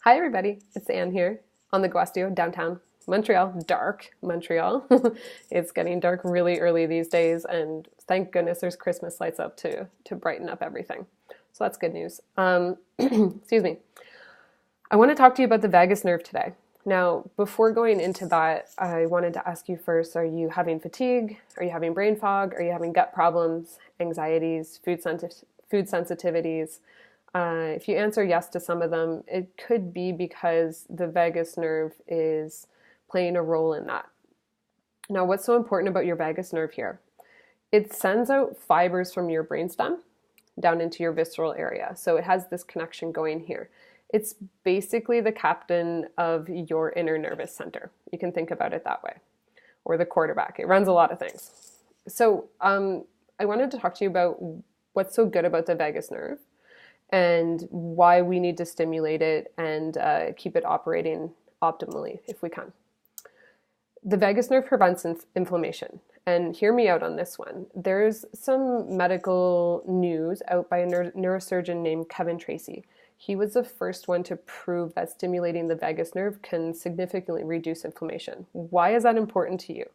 Hi everybody, it's Anne here on the Guastio, downtown Montreal, dark Montreal. It's getting dark really early these days, and thank goodness there's Christmas lights up to brighten up everything. So that's good news. Excuse me. I want to talk to you about the vagus nerve today. Now, before going into that, I wanted to ask you first, are you having fatigue? Are you having brain fog? Are you having gut problems, anxieties, food sensitivities? If you answer yes to some of them, it could be because the vagus nerve is playing a role in that. Now, what's so important about your vagus nerve here? It sends out fibers from your brainstem down into your visceral area. So it has this connection going here. It's basically the captain of your inner nervous center. You can think about it that way. Or the quarterback. It runs a lot of things. So I wanted to talk to you about what's so good about the vagus nerve and why we need to stimulate it and keep it operating optimally if we can. The vagus nerve prevents inflammation. And hear me out on this one. There's some medical news out by a neurosurgeon named Kevin Tracy. He was the first one to prove that stimulating the vagus nerve can significantly reduce inflammation. Why is that important to you?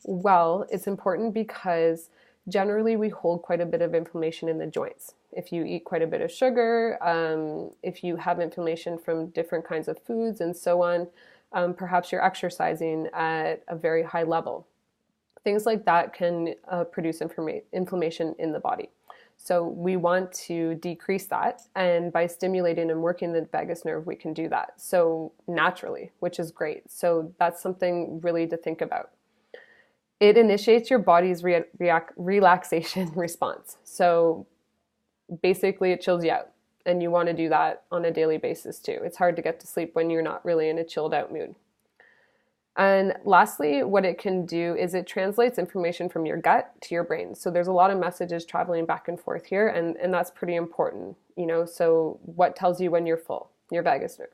Well, it's important because generally we hold quite a bit of inflammation in the joints. If you eat quite a bit of sugar, if you have inflammation from different kinds of foods and so on, perhaps you're exercising at a very high level. Things like that can produce inflammation in the body. So we want to decrease that, and by stimulating and working the vagus nerve, we can do that. So naturally, which is great. So that's something really to think about. It initiates your body's relaxation response. So basically it chills you out, and you want to do that on a daily basis too. It's hard to get to sleep when you're not really in a chilled out mood. And lastly, what it can do is it translates information from your gut to your brain. So there's a lot of messages traveling back and forth here, and that's pretty important, so what tells you when you're full? Your vagus nerve.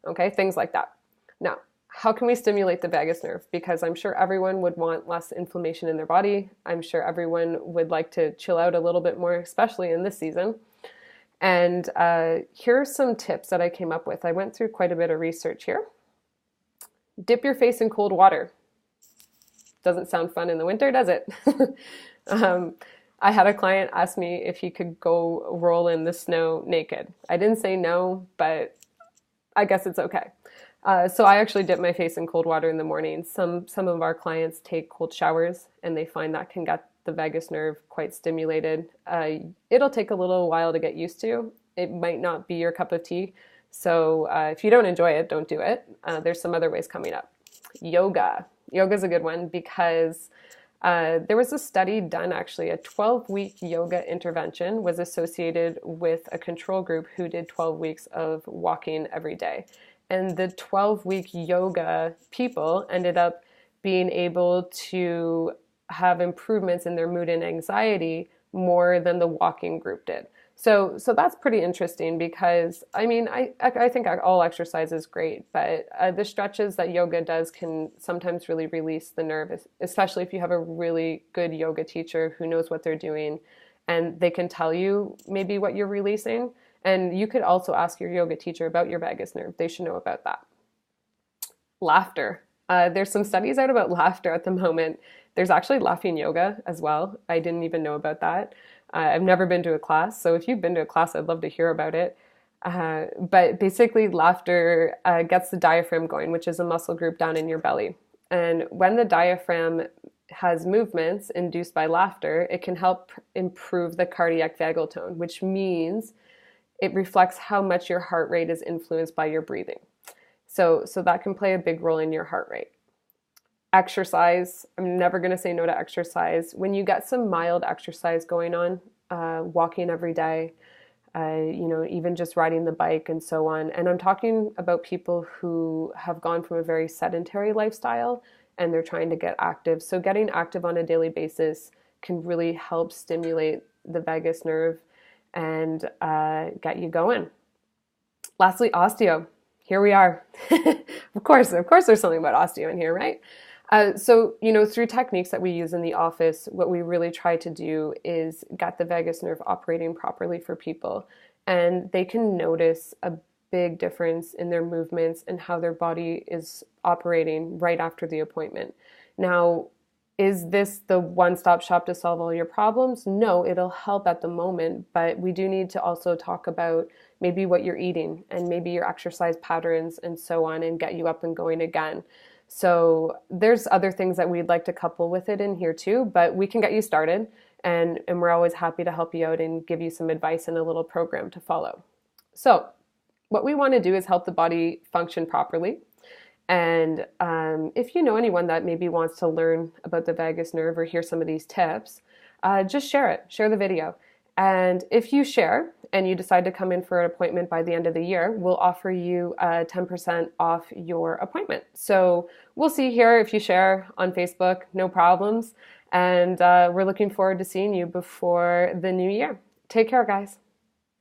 Okay, things like that. Now, how can we stimulate the vagus nerve? Because I'm sure everyone would want less inflammation in their body. I'm sure everyone would like to chill out a little bit more, especially in this season. And here are some tips that I came up with. I went through quite a bit of research here. Dip your face in cold water. Doesn't sound fun in the winter, does it? I had a client ask me if he could go roll in the snow naked. I didn't say no, but I guess it's okay. So I actually dip my face in cold water in the morning. Some of our clients take cold showers, and they find that can get the vagus nerve quite stimulated. It'll take a little while to get used to. It might not be your cup of tea. So if you don't enjoy it, don't do it. There's some other ways coming up. Yoga. Yoga is a good one because there was a study done, actually. A 12-week yoga intervention was associated with a control group who did 12 weeks of walking every day. And the 12-week yoga people ended up being able to have improvements in their mood and anxiety more than the walking group did. So that's pretty interesting because, I think all exercise is great, but the stretches that yoga does can sometimes really release the nerve, especially if you have a really good yoga teacher who knows what they're doing, and they can tell you maybe what you're releasing. And you could also ask your yoga teacher about your vagus nerve. They should know about that. Laughter. There's some studies out about laughter at the moment. There's actually laughing yoga as well. I didn't even know about that. I've never been to a class, so if you've been to a class, I'd love to hear about it. But basically, laughter gets the diaphragm going, which is a muscle group down in your belly. And when the diaphragm has movements induced by laughter, it can help improve the cardiac vagal tone, which means it reflects how much your heart rate is influenced by your breathing. So that can play a big role in your heart rate. Exercise. I'm never going to say no to exercise. When you get some mild exercise going on, walking every day, even just riding the bike and so on. And I'm talking about people who have gone from a very sedentary lifestyle and they're trying to get active. So getting active on a daily basis can really help stimulate the vagus nerve and get you going. Lastly, osteo. Here we are. Of course, there's something about osteo in here, right? So, through techniques that we use in the office, what we really try to do is get the vagus nerve operating properly for people. And they can notice a big difference in their movements and how their body is operating right after the appointment. Now, is this the one-stop shop to solve all your problems? No, it'll help at the moment, but we do need to also talk about maybe what you're eating and maybe your exercise patterns and so on, and get you up and going again. So there's other things that we'd like to couple with it in here too, but we can get you started, and we're always happy to help you out and give you some advice and a little program to follow. So what we want to do is help the body function properly. And if you know anyone that maybe wants to learn about the vagus nerve or hear some of these tips, just share it, share the video. And if you share and you decide to come in for an appointment by the end of the year, we'll offer you 10% off your appointment. So we'll see here if you share on Facebook, no problems. And we're looking forward to seeing you before the new year. Take care, guys.